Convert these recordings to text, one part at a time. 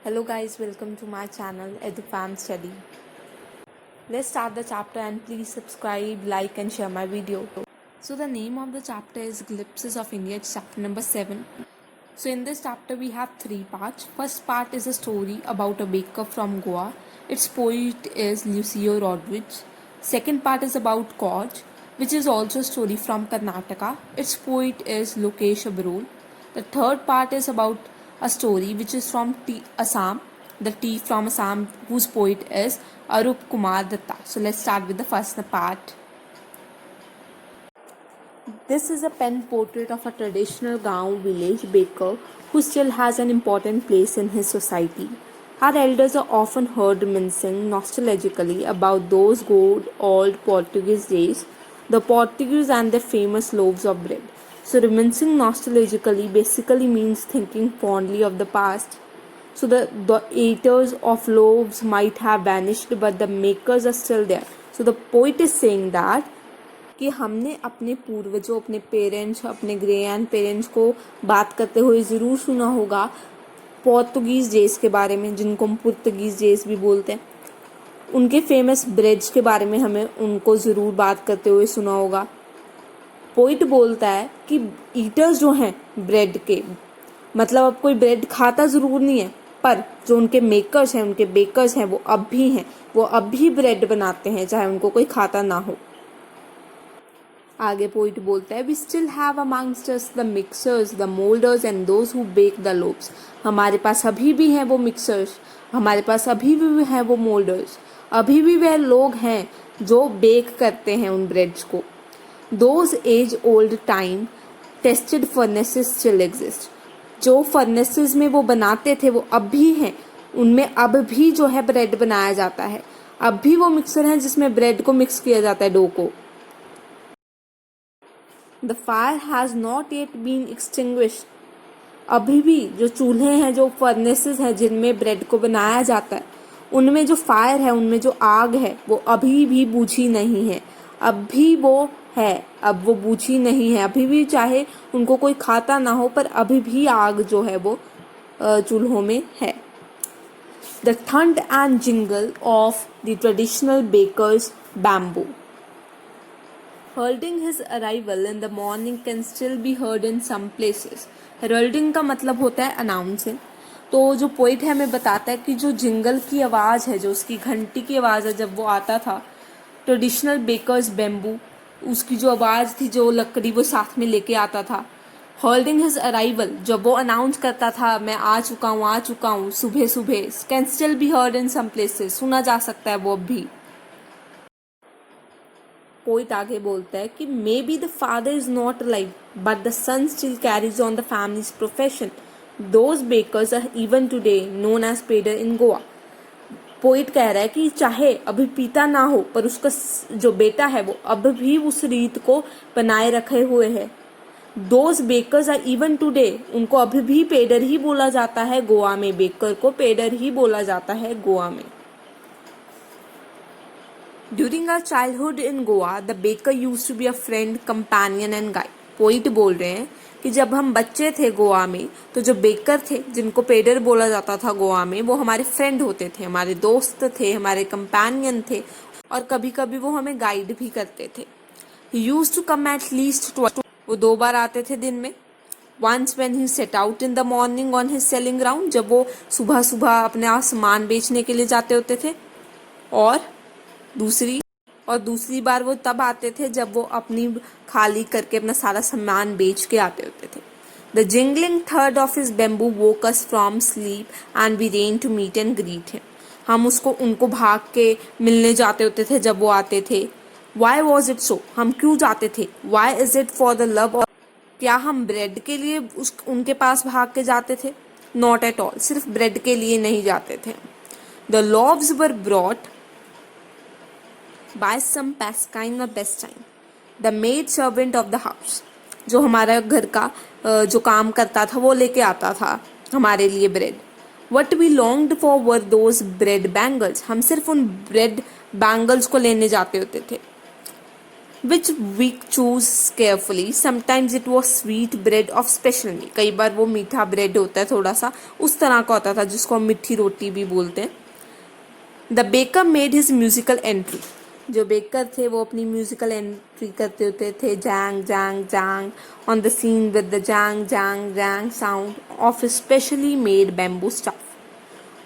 Hello guys, welcome to my channel EduFam Study. Let's start the chapter and please subscribe, like and share my video. So the name of the chapter is Glimpses of India. It's chapter number 7. So in this chapter we have 3 parts. First part is a story about a baker from Goa. Its poet is Lucio Rodriguez. Second part is about Koj, which is also a story from Karnataka. Its poet is Lokesh Abrol. The third part is about a story which is from Assam, the tea from Assam, whose poet is Arup Kumar Datta. So let's start with the first part. This is a pen portrait of a traditional Gaon village baker who still has an important place in his society. Our elders are often heard reminiscing nostalgically about those good old Portuguese days, the Portuguese and their famous loaves of bread. So reminiscing nostalgically basically means thinking fondly of the past. So the eaters of loaves might have vanished, but the makers are still there. So the poet is saying that कि हमने अपने पूर्वजों, अपने parents, अपने grand parents को बात करते हुए ज़रूर सुना होगा पोर्तुगीज़ डेज के बारे में, जिनको हम पुर्तगीज़ डेज भी बोलते हैं. उनके फेमस ब्रेड्स के बारे में हमें उनको ज़रूर बात करते हुए सुना होगा. पोइट बोलता है कि ईटर्स जो हैं ब्रेड के, मतलब अब कोई ब्रेड खाता ज़रूर नहीं है, पर जो उनके मेकर्स हैं, उनके बेकर्स हैं, वो अब भी हैं, वो अब भी ब्रेड बनाते हैं चाहे उनको कोई खाता ना हो. आगे पोइट बोलता है, we still have amongst us the mixers, the moulders and those who bake the loaves. हमारे पास अभी भी हैं वो मिक्सर्स, हमारे पास अभी भी हैं वो मोल्डर्स, अभी भी वह लोग हैं जो बेक करते हैं उन ब्रेड्स को. Those age old time tested furnaces still exist. जो फर्नेसेस में वो बनाते थे वो अब भी हैं, उनमें अब भी जो है ब्रेड बनाया जाता है. अब भी वो मिक्सर हैं जिसमें ब्रेड को मिक्स किया जाता है, डो को. The fire has not yet been extinguished. अभी भी जो चूल्हे हैं, जो फर्नेसेस हैं जिनमें ब्रेड को बनाया जाता है, उनमें जो फायर है, उनमें जो आग है, वो अभी भी बुझी नहीं है. अब भी वो है, अब वो बुझी नहीं है. अभी भी चाहे उनको कोई खाता ना हो, पर अभी भी आग जो है वो चूल्हों में है. The thud and jingle of the traditional baker's bamboo. Heralding his arrival in the morning can still be heard in some places. Heralding का मतलब होता है अनाउंसिंग. तो जो पोइट है हमें बताता है कि जो जिंगल की आवाज़ है, जो उसकी घंटी की आवाज़ है, जब वो आता था ट्रेडिशनल बेकर्स बेम्बू, उसकी जो आवाज़ थी, जो लकड़ी वो साथ में लेके आता था. हर्ल्डिंग हिज अराइवल, जब वो अनाउंस करता था मैं आ चुका हूँ सुबह सुबह, can still be heard in some places, सुना जा सकता है वो अब भी. पोइट आगे बोलता है कि maybe the father is not alive but the son still carries on the family's profession. Those bakers are even today known as poder इन गोवा. पोइट कह रहा है कि चाहे अभी पिता ना हो, पर उसका जो बेटा है वो अब भी उस रीत को बनाए रखे हुए है. Those bakers are even today, उनको अभी भी पेडर ही बोला जाता है गोवा में, बेकर को पेडर ही बोला जाता है गोवा में. During our childhood in Goa, the baker used to be a friend, companion and guide. Poet बोल रहे हैं कि जब हम बच्चे थे गोवा में, तो जो बेकर थे, जिनको पेडर बोला जाता था गोवा में, वो हमारे फ्रेंड होते थे, हमारे दोस्त थे, हमारे कंपेनियन थे, और कभी कभी वो हमें गाइड भी करते थे. He used to come at least twice. वो 2 बार आते थे दिन में. Once when he set out in the morning on his selling ground, जब वो सुबह सुबह अपना सामान बेचने के लिए जाते होते थे, और दूसरी बार वो तब आते थे जब वो अपनी खाली करके अपना सारा सामान बेच के आते होते थे. द जिंगलिंग थर्ड of his bamboo woke us from sleep and we ran to meet and greet him. हम उनको भाग के मिलने जाते होते थे जब वो आते थे. वाई वॉज इट सो, हम क्यों जाते थे. Why is it for the love of, क्या हम ब्रेड के लिए उनके पास भाग के जाते थे. नॉट एट ऑल, सिर्फ ब्रेड के लिए नहीं जाते थे. The loaves were brought by some Pascaine or Pestine, the maid servant of the house. जो हमारा घर का जो काम करता था वो लेके आता था हमारे लिए bread. What we longed for were those bread bangles. हम सिर्फ उन ब्रेड बैंगल्स को लेने जाते होते थे. which we choose carefully. Sometimes it was sweet bread of special meal. कई बार वो मीठा ब्रेड होता है थोड़ा सा उस तरह का होता था जिसको हम मिठी रोटी भी बोलते हैं. The baker made his musical entry. जो बेकर थे वो अपनी म्यूजिकल एंट्री करते होते थे jhang jhang jhang on the scene with the jhang jhang jhang sound of specially made bamboo stuff.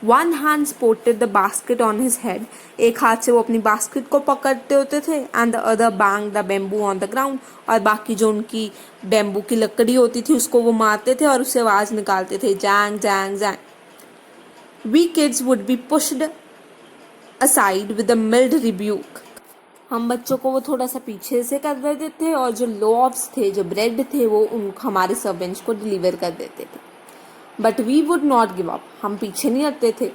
One hand supported the basket on his head. एक हाथ से वो अपनी बास्केट को पकड़ते होते थे and the other bang the bamboo on the ground. और बाकी जो उनकी बैम्बू की लकड़ी होती थी उसको वो मारते थे और उससे आवाज निकालते थे jhang jhang jhang. We kids would be pushed aside with a mild rebuke. हम बच्चों को वो थोड़ा सा पीछे से कर देते थे और जो लोव्स थे जो ब्रेड थे वो उन हमारे सर्वेंट्स को डिलीवर कर देते थे. But we would not give up. हम पीछे नहीं हटते थे.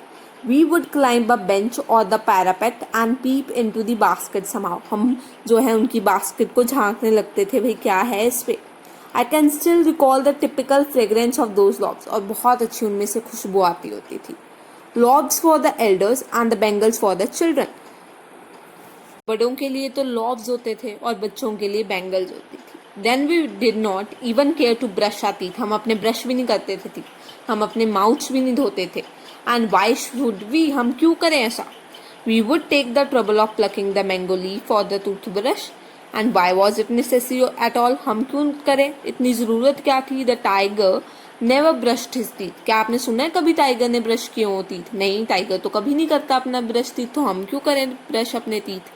We would climb a bench और the parapet and peep into the basket somehow. हम जो है उनकी बास्केट को झांकने लगते थे भाई क्या है इस पे. I can still recall the typical fragrance of those loaves. और बहुत अच्छी उनमें से खुशबू आती होती थी. Loaves for the elders and the bangles for the children. बड़ों के लिए तो लॉब्स होते थे और बच्चों के लिए बैंगल्स होती थी. Then we did not even care to brush our teeth. हम अपने ब्रश भी नहीं करते थे. हम अपने माउथ्स भी नहीं धोते थे. And why should we. हम क्यों करें ऐसा. We would take the trouble of plucking the mango leaf for the tooth brush. And why was it necessary at all. हम क्यों करें. इतनी ज़रूरत क्या थी. The tiger never brushed his teeth. क्या आपने सुना है कभी टाइगर ने ब्रश किए हो टीथ. नहीं टाइगर तो कभी नहीं करता अपना ब्रश टीथ. तो हम क्यों करें ब्रश अपने teeth.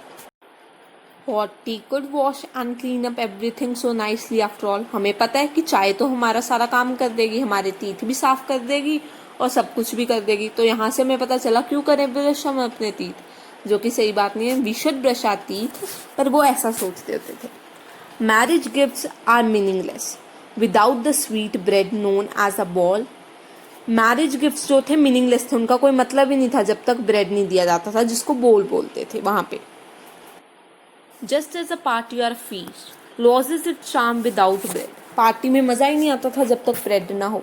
Hot T could wash and clean up everything so nicely after all. हमें पता है कि चाय तो हमारा सारा काम कर देगी. हमारे टीथ भी साफ कर देगी और सब कुछ भी कर देगी. तो यहाँ से हमें पता चला क्यों करें ब्रश हम अपने टीथ. जो कि सही बात नहीं है. We should brush our teeth. पर वो ऐसा सोचते होते थे. Marriage gifts are meaningless without the sweet bread known as a bol. Marriage gifts जो थे मीनिंगलेस थे. उनका कोई मतलब ही नहीं था जब तक ब्रेड नहीं दिया जाता था जिसको बोल बोलते थे वहां पे. जस्ट एज अ पार्टी और feast losses it charm without bread. Party में मजा ही नहीं आता था जब तक ब्रेड ना हो.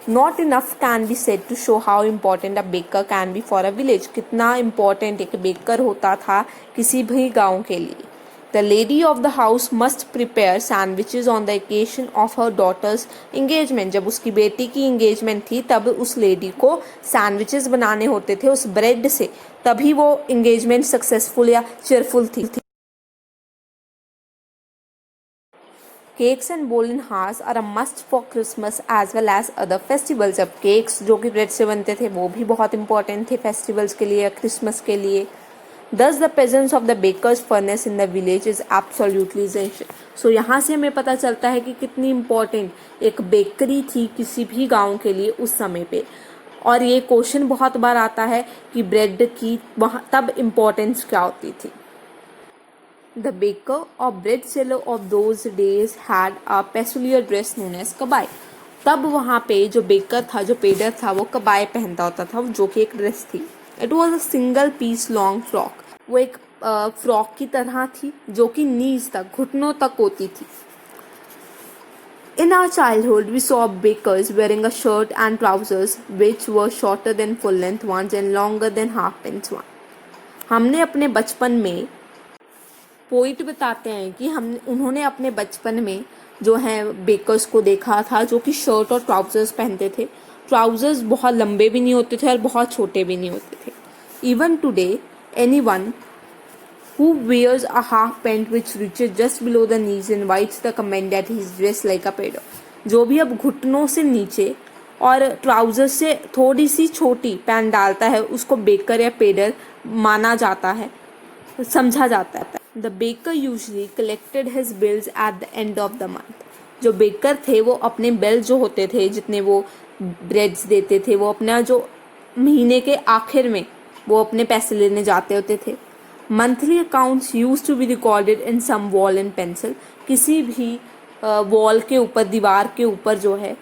Not enough can be said to show how important a baker can be for a village. कितना इम्पोर्टेंट एक बेकर होता था किसी भी गाँव के लिए. The lady of the house must prepare sandwiches on the occasion of her daughter's engagement. जब उसकी बेटी की engagement थी तब उस लेडी को सैंडविचेस बनाने होते थे उस ब्रेड से. तभी वो engagement सक्सेसफुल या cheerful थी. Cakes and bowling hearts are a must for Christmas as well as other festivals. अब cakes जो कि ब्रेड से बनते थे वो भी बहुत important थे festivals के लिए क्रिसमस के लिए. Thus the presence of the baker's furnace in the village is absolutely essential. So यहाँ से हमें पता चलता है कि कितनी इम्पोर्टेंट एक बेकरी थी किसी भी गांव के लिए उस समय पे. और ये क्वेश्चन बहुत बार आता है कि ब्रेड की वहाँ तब इम्पोर्टेंस क्या होती थी. The baker or bread seller of those days had a peculiar dress known as कबाई. तब वहाँ पे जो बेकर था जो पेडर था वो कबाई पहनता होता था जो कि एक ड्रेस थी. It was a single piece long frock. वो एक फ्रॉक की तरह थी जो कि नीज तक घुटनों तक होती थी. In our childhood, we saw bakers wearing a shirt and trousers which were shorter than full length ones and longer than half pence one. हमने अपने बचपन में पोइट बताते हैं कि उन्होंने अपने बचपन में जो है बेकर्स को देखा था जो कि शर्ट और ट्राउजर्स पहनते थे. ट्राउजर्स बहुत लंबे भी नहीं होते थे और बहुत छोटे भी नहीं होते थे. Even today, anyone who wears a half pant which reaches just below the knees invites the comment that he is dressed like a peddler. जो भी अब घुटनों से नीचे और ट्राउजर से थोड़ी सी छोटी पैंट डालता है उसको बेकर या पेडर माना जाता है समझा जाता है. The baker usually collected his bills at the end of the month. जो बेकर थे वो अपने बिल जो होते थे जितने वो ब्रेड्स देते थे वो अपना जो महीने के आखिर में वो अपने पैसे लेने जाते होते थे. Monthly accounts used to be recorded in some wall and pencil. किसी भी वॉल के ऊपर दीवार के ऊपर जो है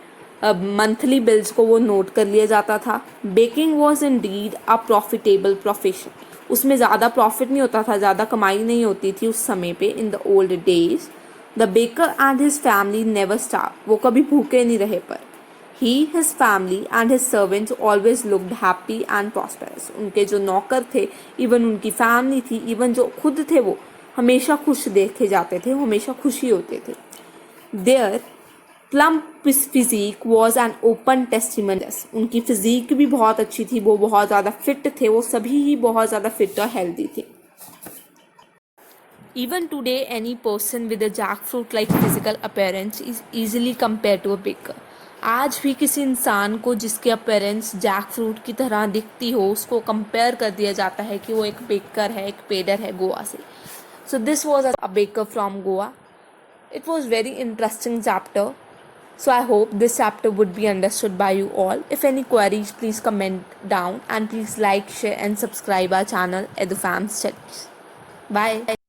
मंथली बिल्स को वो नोट कर लिया जाता था. Baking was indeed a profitable profession. उसमें ज़्यादा प्रॉफिट नहीं होता था ज़्यादा कमाई नहीं होती थी उस समय पे. In the old days the baker and his family never starve. वो कभी भूखे नहीं रहे. पर he, his family and his servants always looked happy and prosperous. उनके जो नौकर थे इवन उनकी फैमिली थी इवन जो खुद थे वो हमेशा खुश देखे जाते थे, हमेशा खुशी होते थे. Their plump physique was an open testimony. उनकी फिजिक भी बहुत अच्छी थी, वो बहुत ज़्यादा फिट थे, वो सभी ही बहुत ज़्यादा फिट और हेल्दी थे. Even today, any person with a jackfruit-like physical appearance is easily compared to a baker. आज भी किसी इंसान को जिसकी अपीयरेंस जैकफ्रूट की तरह दिखती हो, उसको कंपेयर कर दिया जाता है कि वो एक बेकर है, एक पेडर है गोवा से. So this was a baker from Goa. It was very interesting chapter. So I hope this chapter would be understood by you all. If any queries, please comment down and please like, share and subscribe our channel EduFam Studies. Bye.